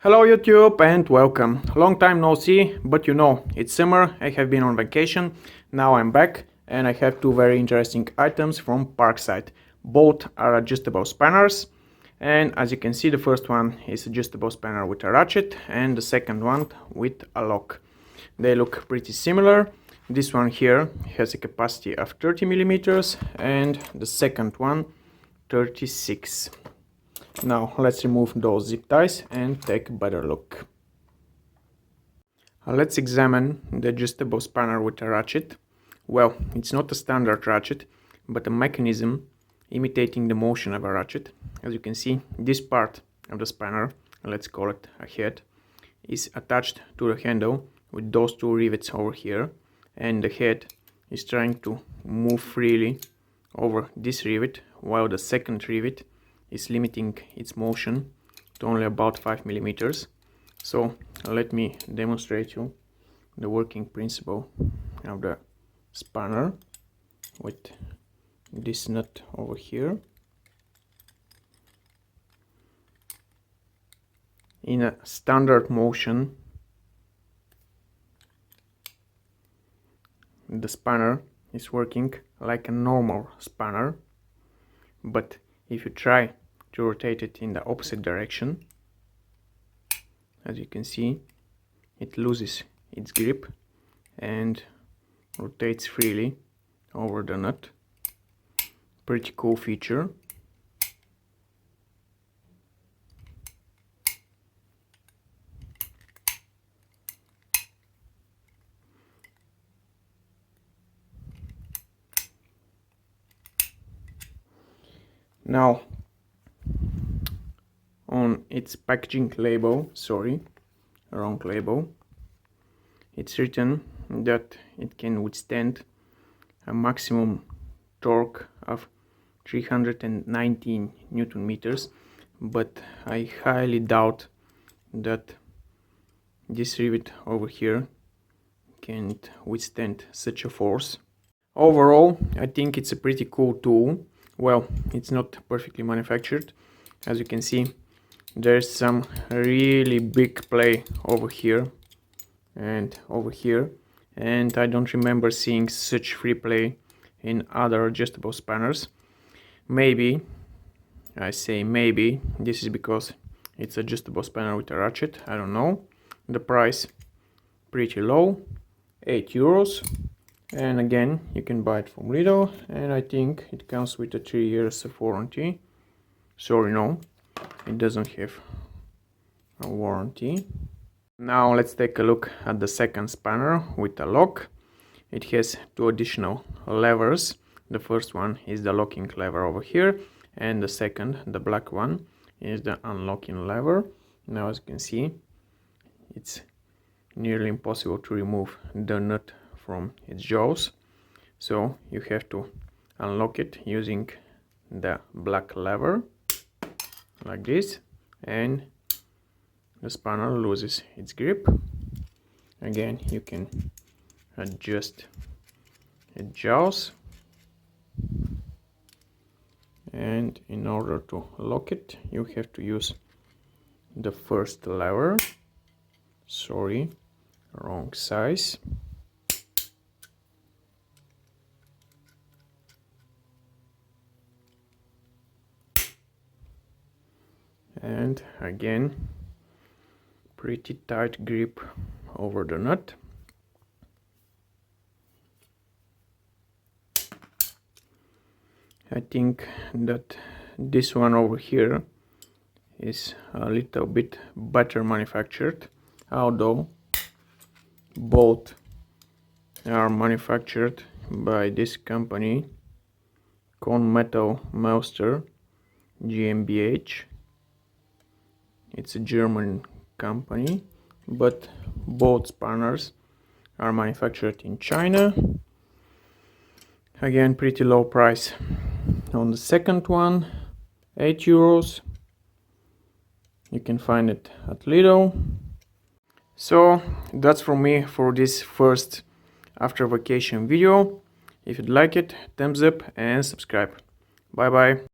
Hello YouTube and welcome. Long time no see, but you know, it's summer, I have been on vacation, now I'm back and I have two very interesting items from Parkside. Both are adjustable spanners, and as you can see, the first one is adjustable spanner with a ratchet and the second one with a lock. They look pretty similar. This one here has a capacity of 30 millimeters and the second one 36. Now let's remove those zip ties and take a better look. Let's examine the adjustable spanner with a ratchet. Well, it's not a standard ratchet, but a mechanism imitating the motion of a ratchet. As you can see, this part of the spanner, let's call it a head, is attached to the handle with those two rivets over here, and the head is trying to move freely over this rivet, while the second rivet is limiting its motion to only about 5 millimeters. So let me demonstrate you the working principle of the spanner with this nut over here. In a standard motion, the spanner is working like a normal spanner, but if you try to rotate it in the opposite direction, as you can see, it loses its grip and rotates freely over the nut. Pretty cool feature. Now, on its packaging label, sorry, wrong label, it's written that it can withstand a maximum torque of 319 Newton meters, but I highly doubt that this rivet over here can withstand such a force. Overall, I think it's a pretty cool tool. Well, it's not perfectly manufactured. As you can see, there's some really big play over here and over here, and I don't remember seeing such free play in other adjustable spanners. Maybe, I say maybe, this is because it's adjustable spanner with a ratchet, I don't know. The price pretty low, 8 euros. And again, you can buy it from Lidl, and I think it comes with a 3 years of warranty. Sorry, no, it doesn't have a warranty. Now let's take a look at the second spanner with a lock. It has two additional levers. The first one is the locking lever over here, and the second, the black one, is the unlocking lever. Now as you can see, it's nearly impossible to remove the nut from its jaws, so you have to unlock it using the black lever like this, and the spanner loses its grip. Again, you can adjust its jaws, and in order to lock it you have to use the first lever. Sorry, wrong size. And again, pretty tight grip over the nut. I think that this one over here is a little bit better manufactured, although both are manufactured by this company, Metal Meister GmbH. It's a German company, but both spanners are manufactured in China. Again, pretty low price. On the second one, 8 euros. You can find it at Lidl. So that's from me for this first after vacation video. If you'd like it, thumbs up and subscribe. Bye bye.